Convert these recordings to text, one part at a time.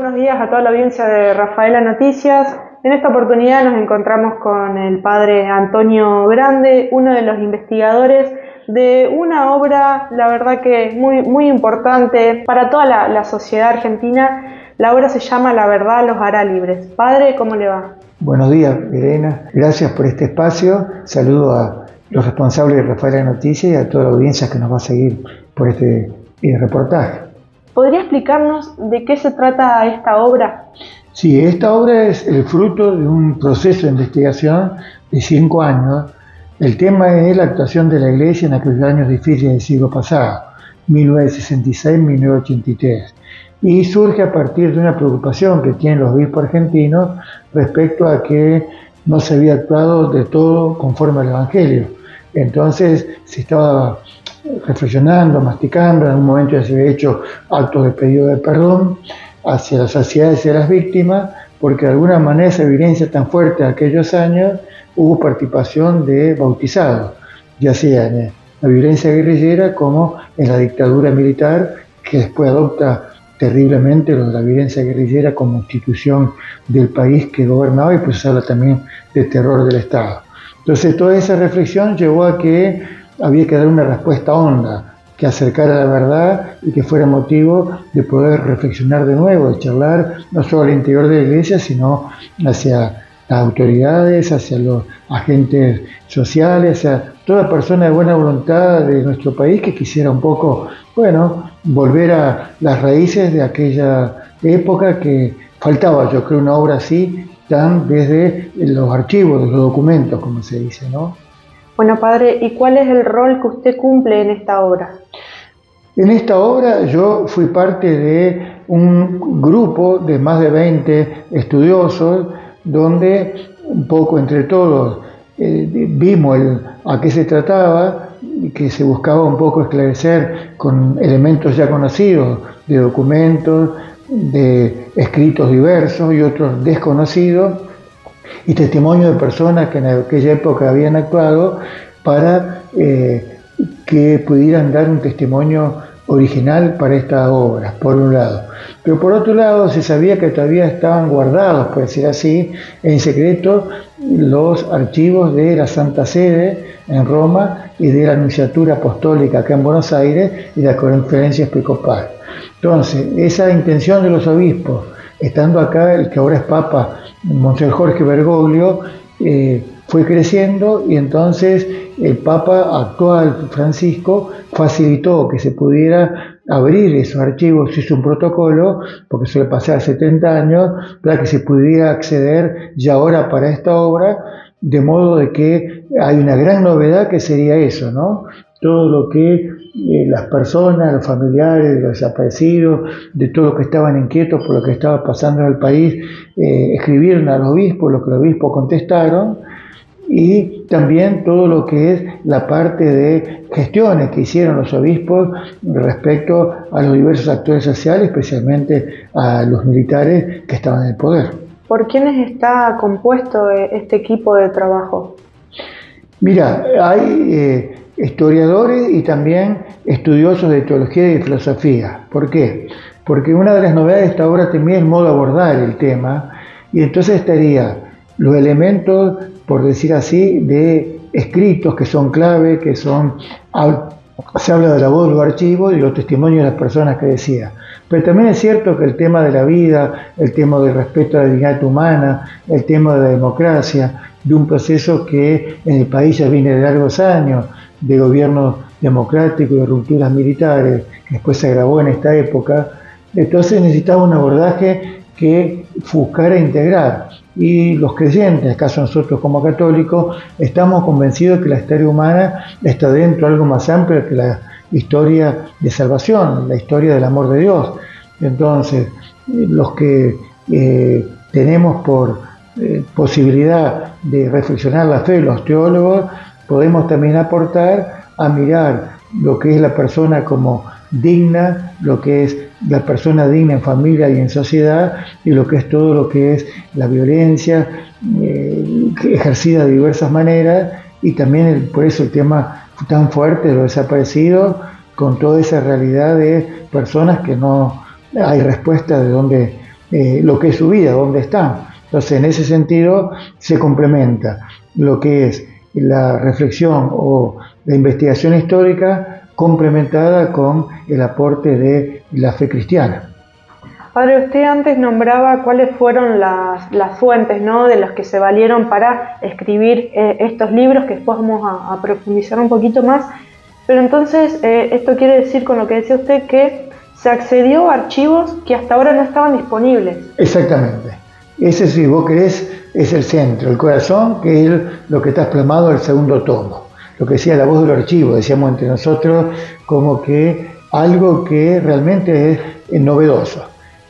buenos días a toda la audiencia de Rafaela Noticias. En esta oportunidad nos encontramos con el padre Antonio Grande, uno de los investigadores de una obra, la verdad que muy importante para toda la sociedad argentina. La obra se llama La verdad los hará libres. Padre, ¿cómo le va? Buenos días, Elena. Gracias por este espacio. Saludo a los responsables de Rafaela Noticias y a toda la audiencia que nos va a seguir por este reportaje. ¿Podría explicarnos de qué se trata esta obra? Sí, esta obra es el fruto de un proceso de investigación de 5 años. El tema es la actuación de la Iglesia en aquellos años difíciles del siglo pasado, 1966-1983. Y surge a partir de una preocupación que tienen los obispos argentinos respecto a que no se había actuado de todo conforme al Evangelio. Entonces se estaba reflexionando, masticando, en algún momento ya se había hecho actos de pedido de perdón hacia las sociedades y las víctimas, porque de alguna manera esa evidencia tan fuerte de aquellos años hubo participación de bautizados, ya sea en la violencia guerrillera como en la dictadura militar, que después adopta terriblemente lo de la violencia guerrillera como institución del país que gobernaba, y pues se habla también de terror del Estado. Entonces toda esa reflexión llevó a que había que dar una respuesta honda, que acercara a la verdad y que fuera motivo de poder reflexionar de nuevo, de charlar no solo al interior de la Iglesia, sino hacia las autoridades, hacia los agentes sociales, hacia toda persona de buena voluntad de nuestro país que quisiera un poco, volver a las raíces de aquella época que faltaba, yo creo, una obra así, tan desde los archivos, de los documentos, como se dice, ¿no? Bueno, padre, ¿y cuál es el rol que usted cumple en esta obra? En esta obra yo fui parte de un grupo de más de 20 estudiosos, donde un poco entre todos vimos a qué se trataba, que se buscaba un poco esclarecer con elementos ya conocidos, de documentos, de escritos diversos y otros desconocidos, y testimonio de personas que en aquella época habían actuado para que pudieran dar un testimonio original para esta obra, por un lado. Pero por otro lado se sabía que todavía estaban guardados, por decir así, en secreto los archivos de la Santa Sede en Roma y de la Nunciatura Apostólica acá en Buenos Aires y la Conferencia Episcopal. Entonces, esa intención de los obispos, estando acá el que ahora es Papa, Monseñor Jorge Bergoglio, fue creciendo, y entonces el Papa actual, Francisco, facilitó que se pudiera abrir esos archivos, hizo un protocolo, porque suele pasar 70 años, para que se pudiera acceder ya ahora para esta obra, de modo de que hay una gran novedad que sería eso, ¿no? Todo lo que las personas, los familiares, los desaparecidos, de todos los que estaban inquietos por lo que estaba pasando en el país, escribieron al obispo, lo que los obispos contestaron, y también todo lo que es la parte de gestiones que hicieron los obispos respecto a los diversos actores sociales, especialmente a los militares que estaban en el poder. ¿Por quiénes está compuesto este equipo de trabajo? Mira, hay historiadores y también estudiosos de teología y de filosofía. ¿Por qué? Porque una de las novedades de esta obra también es el modo de abordar el tema, y entonces estaría los elementos, por decir así, de escritos que son clave, que son, se habla de la voz de los archivos y los testimonios de las personas que decía. Pero también es cierto que el tema de la vida, el tema del respeto a la dignidad humana, el tema de la democracia, de un proceso que en el país ya viene de largos años, de gobierno democrático y de rupturas militares, que después se agravó en esta época. Entonces necesitaba un abordaje que buscara integrar. Y los creyentes, en el caso de nosotros como católicos, estamos convencidos que la historia humana está dentro de algo más amplio que la historia de salvación, la historia del amor de Dios. Entonces, los que tenemos por posibilidad de reflexionar la fe, los teólogos, podemos también aportar a mirar lo que es la persona como digna, lo que es la persona digna en familia y en sociedad, y lo que es todo lo que es la violencia ejercida de diversas maneras, y también por eso el tema tan fuerte de los desaparecidos, con toda esa realidad de personas que no hay respuesta de dónde lo que es su vida, dónde están. Entonces, en ese sentido, se complementa lo que es la reflexión o la investigación histórica complementada con el aporte de la fe cristiana. Padre, usted antes nombraba cuáles fueron las fuentes, ¿no?, de las que se valieron para escribir estos libros, que después vamos a profundizar un poquito más. Pero entonces, esto quiere decir, con lo que decía usted, que se accedió a archivos que hasta ahora no estaban disponibles. Exactamente. Ese, si vos querés, es el centro, el corazón, que es lo que está plasmado en el segundo tomo. Lo que decía la voz del archivo, decíamos entre nosotros, como que algo que realmente es novedoso.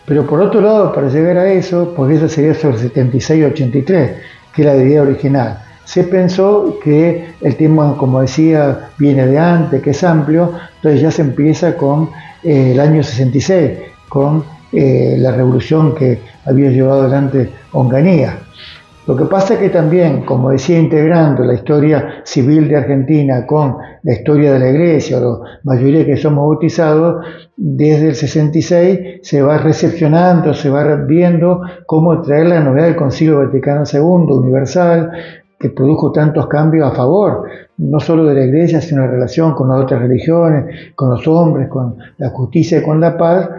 Pero por otro lado, para llegar a eso, porque eso sería sobre 76-83, que es la idea original, se pensó que el tema, como decía, viene de antes, que es amplio, entonces ya se empieza con el año 66, con la revolución que había llevado adelante Onganía. Lo que pasa es que también, como decía, integrando la historia civil de Argentina con la historia de la Iglesia, o la mayoría que somos bautizados, desde el 66 se va recepcionando, se va viendo cómo traer la novedad del Concilio Vaticano II, universal, que produjo tantos cambios a favor, no solo de la Iglesia, sino en relación con las otras religiones, con los hombres, con la justicia y con la paz,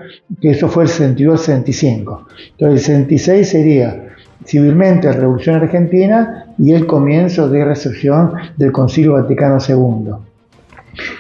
que eso fue el 62-65. Entonces el 66 sería civilmente la Revolución Argentina y el comienzo de recepción del Concilio Vaticano II.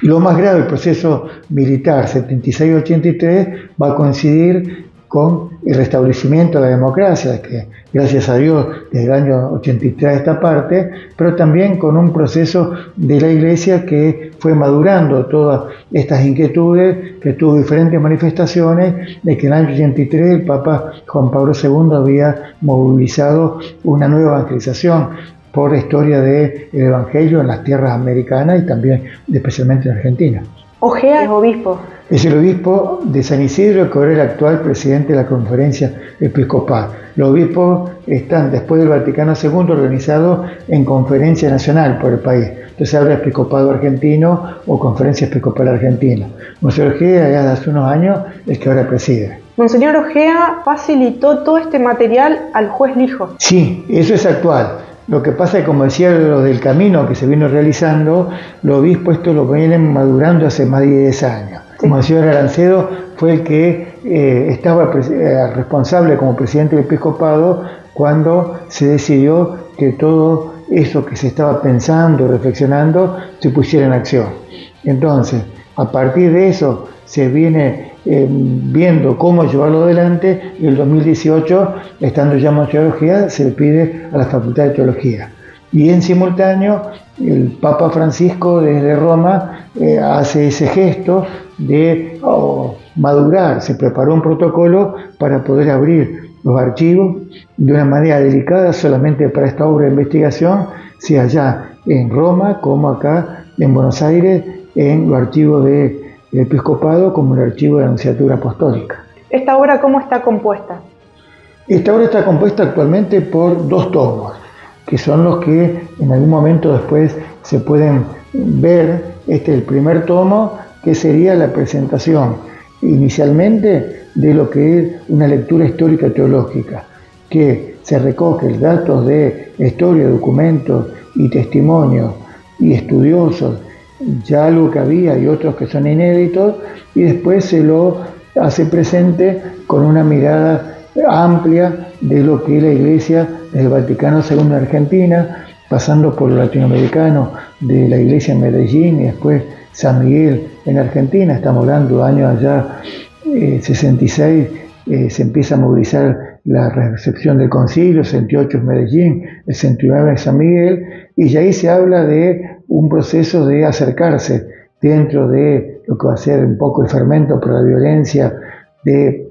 Y lo más grave, el proceso militar 76-83 va a coincidir con el restablecimiento de la democracia, que gracias a Dios desde el año 83 a esta parte, pero también con un proceso de la Iglesia que fue madurando todas estas inquietudes, que tuvo diferentes manifestaciones, de que en el año 83 el Papa Juan Pablo II había movilizado una nueva evangelización por la historia del Evangelio en las tierras americanas y también especialmente en Argentina. Ojea es obispo. Es el obispo de San Isidro, que ahora es el actual presidente de la Conferencia Episcopal. Los obispos están, después del Vaticano II, organizados en conferencia nacional por el país. Entonces habla Episcopado Argentino o Conferencia Episcopal Argentina. Monseñor Ojea, ya hace unos años, es que ahora preside. Monseñor Ojea facilitó todo este material al juez Lijo. Sí, eso es actual. Lo que pasa es que, como decía, lo del camino que se vino realizando, los obispos esto lo vienen madurando hace más de 10 años. Sí. Monseñor Arancedo fue el que estaba responsable como presidente del episcopado cuando se decidió que todo eso que se estaba pensando, reflexionando, se pusiera en acción. Entonces, a partir de eso se viene viendo cómo llevarlo adelante, y el 2018, estando ya Monseñor Ojea, se le pide a la Facultad de Teología. Y en simultáneo, el Papa Francisco desde Roma hace ese gesto de madurar, se preparó un protocolo para poder abrir los archivos de una manera delicada solamente para esta obra de investigación, sea allá en Roma como acá en Buenos Aires, en los archivos del episcopado como el archivo de la Nunciatura Apostólica. ¿Esta obra cómo está compuesta? Esta obra está compuesta actualmente por 2 tomos, que son los que en algún momento después se pueden ver. Este es el primer tomo, que sería la presentación inicialmente de lo que es una lectura histórica teológica, que se recoge datos de historia, documentos y testimonios y estudiosos, ya algo que había y otros que son inéditos, y después se lo hace presente con una mirada amplia de lo que es la Iglesia desde el Vaticano II en Argentina, pasando por lo latinoamericano de la Iglesia en Medellín y después San Miguel en Argentina. Estamos hablando de años allá 66, se empieza a movilizar la recepción del concilio, 68 en Medellín, el 69 en San Miguel, y ya ahí se habla de un proceso de acercarse dentro de lo que va a ser un poco el fermento por la violencia, de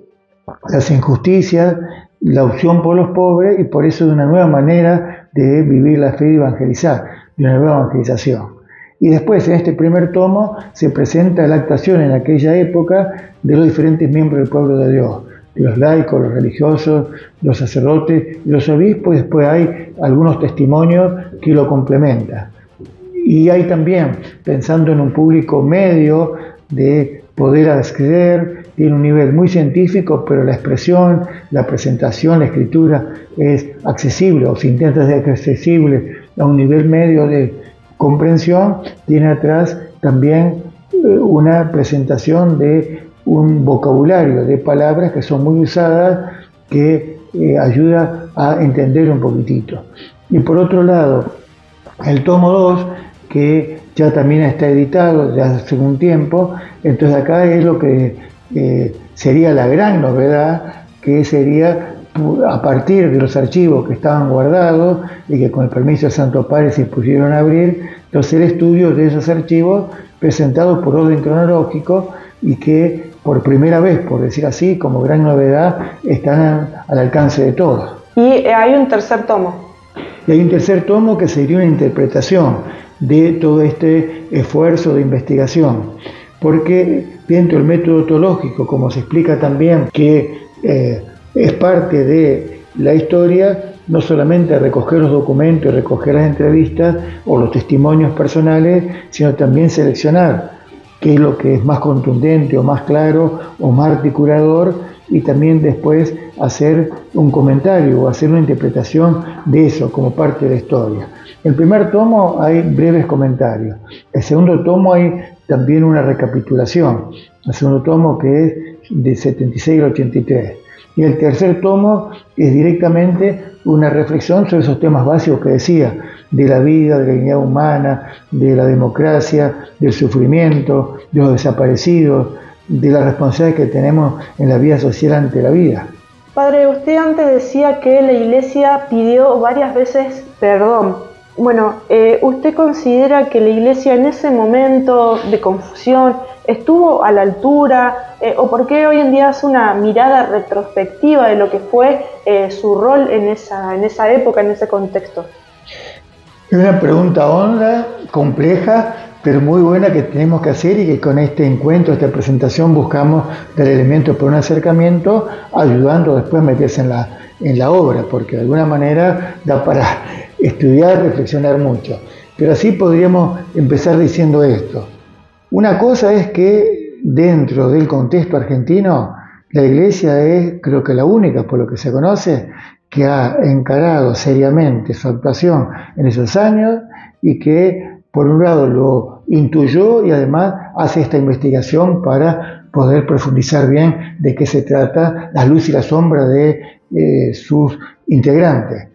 las injusticias, la opción por los pobres, y por eso de una nueva manera de vivir la fe y evangelizar, de una nueva evangelización. Y después, en este primer tomo, se presenta la actuación en aquella época de los diferentes miembros del pueblo de Dios, los laicos, los religiosos, los sacerdotes y los obispos, y después hay algunos testimonios que lo complementan. Y hay también, pensando en un público medio, de poder acceder tiene un nivel muy científico, pero la expresión, la presentación, la escritura es accesible, o se intenta ser accesible a un nivel medio de comprensión. Tiene atrás también una presentación de un vocabulario de palabras que son muy usadas, que ayuda a entender un poquitito. Y por otro lado, el tomo 2, que ya también está editado desde hace un tiempo, entonces acá es lo que sería la gran novedad, que sería a partir de los archivos que estaban guardados y que con el permiso de Santo Padre se pudieron abrir, entonces el estudio de esos archivos presentados por orden cronológico y que por primera vez, por decir así, como gran novedad, están al alcance de todos. Y hay un tercer tomo. Y hay un tercer tomo que sería una interpretación de todo este esfuerzo de investigación, porque dentro del método ontológico, como se explica también, que es parte de la historia, no solamente recoger los documentos, recoger las entrevistas o los testimonios personales, sino también seleccionar qué es lo que es más contundente o más claro o más articulador, y también después hacer un comentario o hacer una interpretación de eso como parte de la historia. En el primer tomo hay breves comentarios. En el segundo tomo hay también una recapitulación. El segundo tomo, que es de 76 al 83. Y el tercer tomo es directamente una reflexión sobre esos temas básicos que decía, de la vida, de la dignidad humana, de la democracia, del sufrimiento, de los desaparecidos, de la responsabilidad que tenemos en la vida social ante la vida. Padre, usted antes decía que la Iglesia pidió varias veces perdón. Bueno, ¿usted considera que la Iglesia en ese momento de confusión estuvo a la altura? ¿O por qué hoy en día hace una mirada retrospectiva de lo que fue su rol en esa época, en ese contexto? Es una pregunta honda, compleja, pero muy buena, que tenemos que hacer, y que con este encuentro, esta presentación, buscamos dar elementos por un acercamiento, ayudando después a meterse en la obra, porque de alguna manera da para estudiar, reflexionar mucho. Pero así podríamos empezar diciendo esto. Una cosa es que dentro del contexto argentino, la Iglesia es, creo que la única, por lo que se conoce, que ha encarado seriamente su actuación en esos años, y que por un lado lo intuyó y además hace esta investigación para poder profundizar bien de qué se trata, la luz y la sombra de sus integrantes.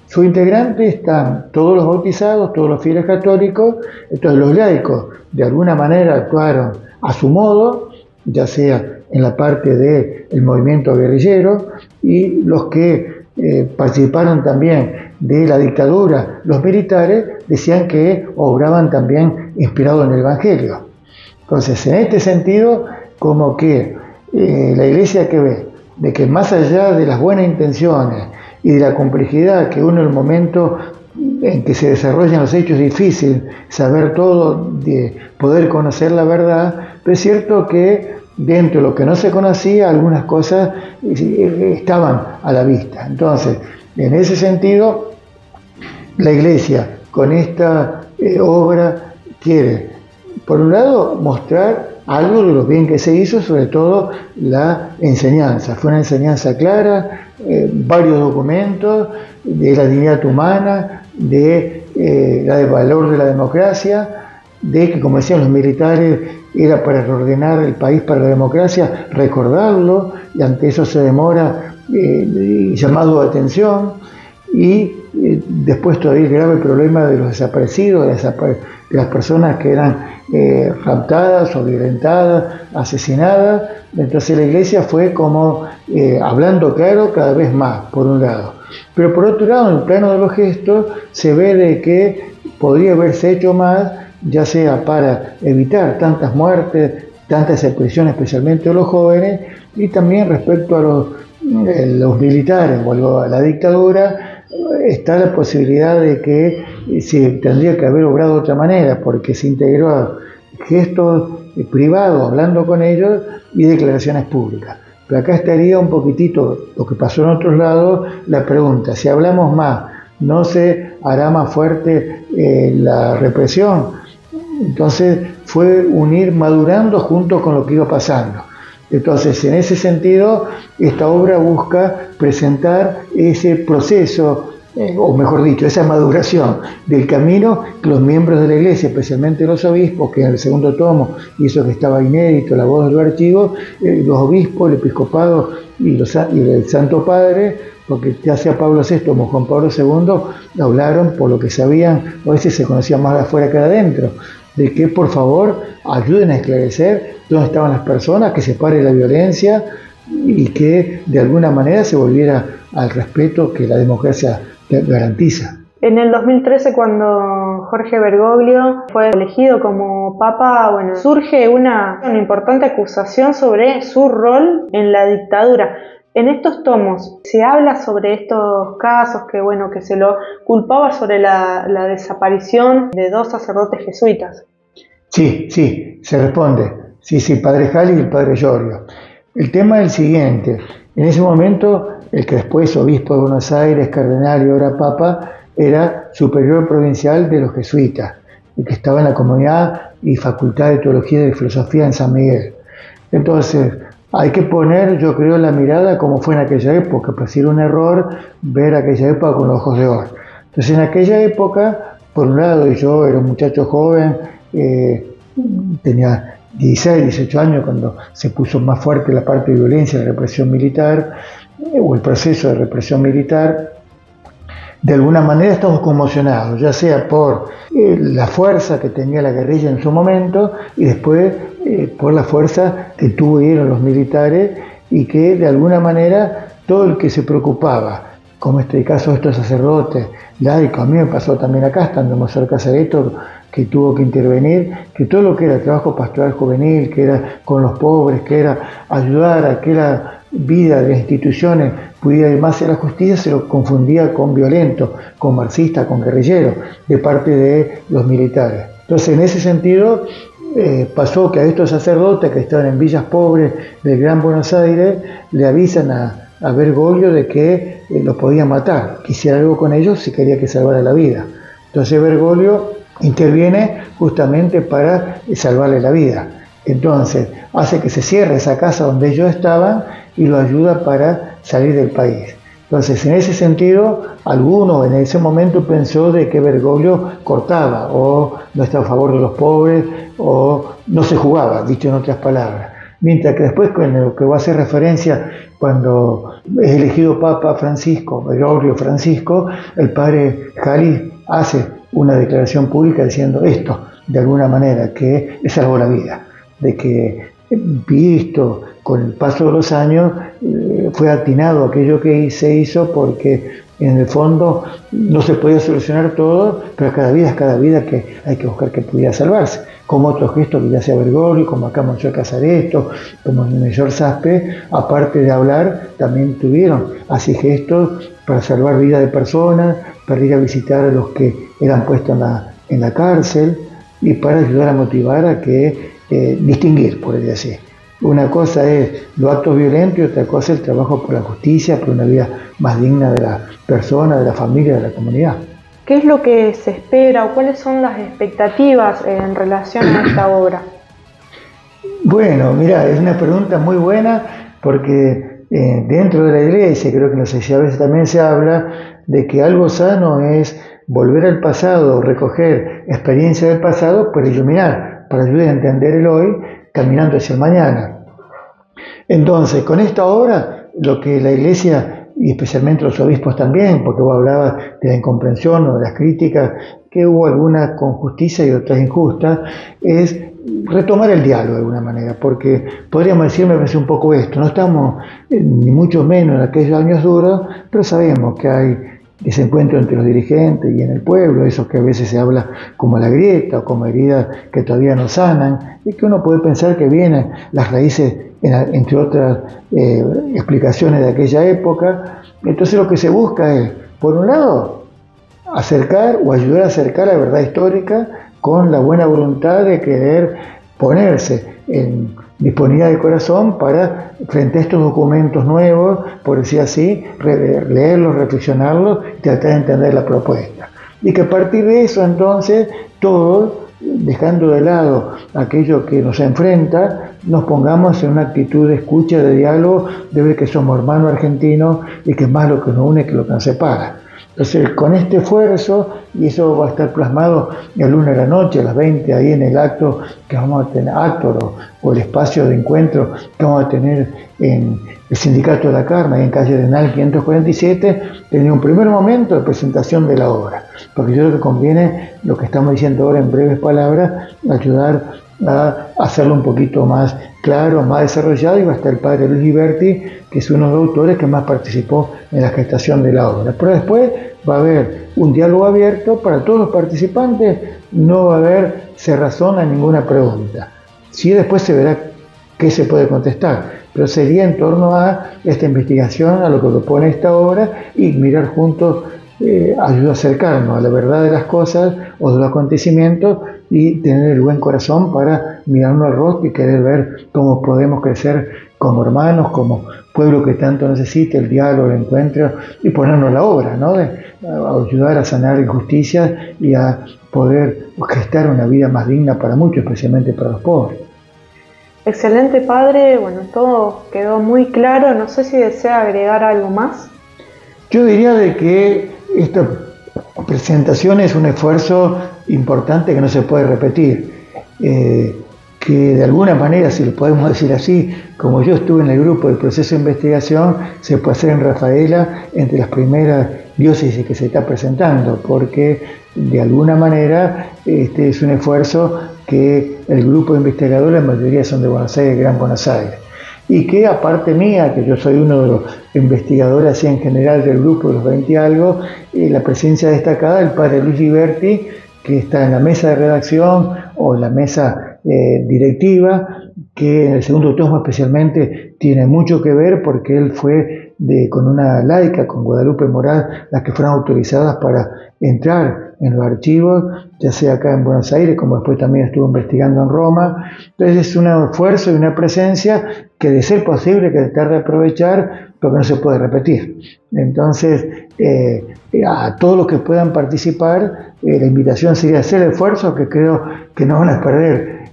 Sus integrantes están todos los bautizados, todos los fieles católicos. Entonces los laicos de alguna manera actuaron a su modo, ya sea en la parte del movimiento guerrillero, y los que participaron también de la dictadura, los militares, decían que obraban también inspirados en el Evangelio. Entonces, en este sentido, como que la Iglesia, que ve de que más allá de las buenas intenciones y de la complejidad que uno, en el momento en que se desarrollan los hechos, es difícil saber todo, de poder conocer la verdad, pero es cierto que dentro de lo que no se conocía, algunas cosas estaban a la vista. Entonces, en ese sentido, la Iglesia con esta obra quiere, por un lado, mostrar algo de lo bien que se hizo, sobre todo la enseñanza. Fue una enseñanza clara, varios documentos de la dignidad humana, de del valor de la democracia, de que, como decían los militares, era para reordenar el país para la democracia, recordarlo, y ante eso se demora llamado de atención, y después todavía el grave problema de los desaparecidos, de las personas que eran raptadas o violentadas, asesinadas. Entonces la Iglesia fue como hablando claro cada vez más, por un lado. Pero por otro lado, en el plano de los gestos, se ve de que podría haberse hecho más, ya sea para evitar tantas muertes, tantas expresiones, especialmente de los jóvenes, y también respecto a los militares o a la dictadura, está la posibilidad de que se tendría que haber obrado de otra manera, porque se integró a gestos privados, hablando con ellos, y declaraciones públicas. Pero acá estaría un poquitito lo que pasó en otros lados, la pregunta: si hablamos más, ¿no se hará más fuerte la represión? Entonces fue un ir madurando junto con lo que iba pasando. Entonces, en ese sentido, esta obra busca presentar ese proceso, o mejor dicho, esa maduración del camino que los miembros de la Iglesia, especialmente los obispos, que en el segundo tomo hizo que estaba inédito, la voz del archivo, los obispos, el episcopado y el Santo Padre, porque ya sea Pablo VI como Juan Pablo II, hablaron por lo que sabían, a veces se conocían más de afuera que de adentro, de que por favor ayuden a esclarecer dónde estaban las personas, que se pare la violencia y que de alguna manera se volviera al respeto que la democracia garantiza. En el 2013, cuando Jorge Bergoglio fue elegido como papa, bueno, surge una importante acusación sobre su rol en la dictadura. En estos tomos se habla sobre estos casos que se lo culpaba sobre la desaparición de 2 sacerdotes jesuitas. Sí, se responde. Sí, padre Jali y el padre Giorgio. El tema es el siguiente. En ese momento, el que después obispo de Buenos Aires, cardenal y ahora papa, era superior provincial de los jesuitas, y que estaba en la comunidad y facultad de teología y de filosofía en San Miguel. Entonces, hay que poner, yo creo, la mirada como fue en aquella época, pues era un error ver aquella época con los ojos de hoy. Entonces, en aquella época, por un lado, yo era un muchacho joven, tenía 16, 18 años cuando se puso más fuerte la parte de violencia, la represión militar, o el proceso de represión militar. De alguna manera estamos conmocionados, ya sea por la fuerza que tenía la guerrilla en su momento y después por la fuerza que tuvieron los militares, y que de alguna manera todo el que se preocupaba, como este caso de estos sacerdotes laicos, a mí me pasó también acá, estando en Monseñor Casareto, que tuvo que intervenir, que todo lo que era trabajo pastoral juvenil, que era con los pobres, que era ayudar a que la vida de las instituciones pudiera ir más hacia la justicia, se lo confundía con violento, con marxista, con guerrillero, de parte de los militares. Entonces, en ese sentido, pasó que a estos sacerdotes que estaban en villas pobres del Gran Buenos Aires, le avisan a Bergoglio de que los podían matar, que hiciera algo con ellos si quería que salvara la vida. Entonces Bergoglio interviene justamente para salvarle la vida. Entonces hace que se cierre esa casa donde ellos estaban y lo ayuda para salir del país. Entonces, en ese sentido, alguno en ese momento pensó de que Bergoglio cortaba o no estaba a favor de los pobres o no se jugaba, dicho en otras palabras. Mientras que después, con lo que va a hacer referencia cuando es elegido Papa Francisco, Bergoglio Francisco, el padre Jali hace una declaración pública diciendo esto, de alguna manera, que le salvó la vida, de que visto con el paso de los años fue atinado aquello que se hizo, porque en el fondo no se podía solucionar todo, pero cada vida es cada vida que hay que buscar que pudiera salvarse, como otros gestos que ya sea Bergoglio, como acá Monseñor Casareto, como el Mayor Saspe, aparte de hablar, también tuvieron así gestos para salvar vidas de personas, para ir a visitar a los que eran puestos en la cárcel y para ayudar a motivar a que distinguir, por decir así. Una cosa es los actos violentos y otra cosa es el trabajo por la justicia, por una vida más digna de la persona, de la familia, de la comunidad. ¿Qué es lo que se espera o cuáles son las expectativas en relación a esta obra? Bueno, mira, es una pregunta muy buena porque dentro de la iglesia, creo que en la sociedad a veces también se habla de que algo sano es volver al pasado, recoger experiencias del pasado para iluminar, para ayudar a entender el hoy, caminando hacia el mañana. Entonces, con esta obra, lo que la iglesia, y especialmente los obispos también, porque vos hablabas de la incomprensión o de las críticas, que hubo algunas con justicia y otras injustas, es retomar el diálogo de alguna manera, porque podríamos decir, me parece un poco esto, no estamos ni mucho menos en aquellos años duros, pero sabemos que hay desencuentro entre los dirigentes y en el pueblo, esos que a veces se habla como la grieta o como heridas que todavía no sanan, y que uno puede pensar que vienen las raíces, entre otras explicaciones de aquella época. Entonces lo que se busca es, por un lado, acercar o ayudar a acercar la verdad histórica con la buena voluntad de querer ponerse en disponibilidad de corazón para, frente a estos documentos nuevos, por decir así, leerlos, reflexionarlos y tratar de entender la propuesta. Y que a partir de eso, entonces, todos dejando de lado aquello que nos enfrenta, nos pongamos en una actitud de escucha, de diálogo, de ver que somos hermanos argentinos y que es más lo que nos une que lo que nos separa. Entonces, con este esfuerzo, y eso va a estar plasmado el lunes a la noche, a las 20, ahí en el acto que vamos a tener, o el espacio de encuentro que vamos a tener en el Sindicato de la Carne, ahí en calle Arenal 547, tenía un primer momento de presentación de la obra, porque yo creo que conviene, lo que estamos diciendo ahora en breves palabras, ayudar a hacerlo un poquito más claro, más desarrollado, y va a estar el padre Luis Ghiberti, que es uno de los autores que más participó en la gestación de la obra. Pero después va a haber un diálogo abierto para todos los participantes, no va a haber cerrazón a ninguna pregunta. Sí, después se verá qué se puede contestar, pero sería en torno a esta investigación, a lo que propone esta obra, y mirar juntos, ayuda a acercarnos a la verdad de las cosas o de los acontecimientos, y tener el buen corazón para mirarnos al rostro y querer ver cómo podemos crecer como hermanos, como pueblo que tanto necesita el diálogo, el encuentro, y ponernos a la obra, ¿no? De ayudar a sanar injusticias y a poder gestar una vida más digna para muchos, especialmente para los pobres. Excelente, padre. Bueno, todo quedó muy claro. No sé si desea agregar algo más. Yo diría de que esta presentación es un esfuerzo importante que no se puede repetir, que de alguna manera, si lo podemos decir así, como yo estuve en el grupo del proceso de investigación, se puede hacer en Rafaela entre las primeras diócesis que se está presentando, porque de alguna manera este es un esfuerzo que el grupo de investigadores, la mayoría son de Buenos Aires, Gran Buenos Aires, y que aparte mía, que yo soy uno de los investigadores así en general del grupo de los 20 y algo, la presencia destacada del padre Luis Ghiberti, que está en la mesa de redacción o en la mesa directiva, que en el segundo tomo especialmente tiene mucho que ver porque él fue con una laica, con Guadalupe Moral, las que fueron autorizadas para entrar en los archivos, ya sea acá en Buenos Aires, como después también estuvo investigando en Roma. Entonces es un esfuerzo y una presencia que, de ser posible, que tratar de aprovechar, porque no se puede repetir. Entonces, a todos los que puedan participar, la invitación sería hacer el esfuerzo, que creo que no van a perder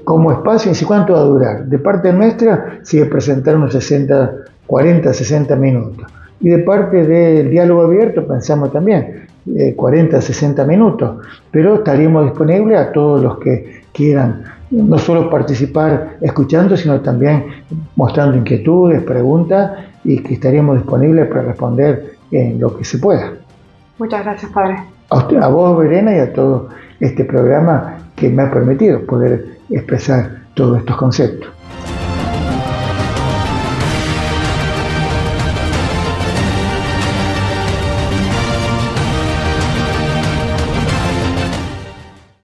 como espacio, y si cuánto va a durar. De parte nuestra, sigue presentar unos 40, 60 minutos. Y de parte del diálogo abierto, pensamos también 40, 60 minutos, pero estaríamos disponibles a todos los que quieran no solo participar escuchando, sino también mostrando inquietudes, preguntas, y que estaríamos disponibles para responder en lo que se pueda. Muchas gracias, padre. A vos, Verena, y a todo este programa que me ha permitido poder expresar todos estos conceptos.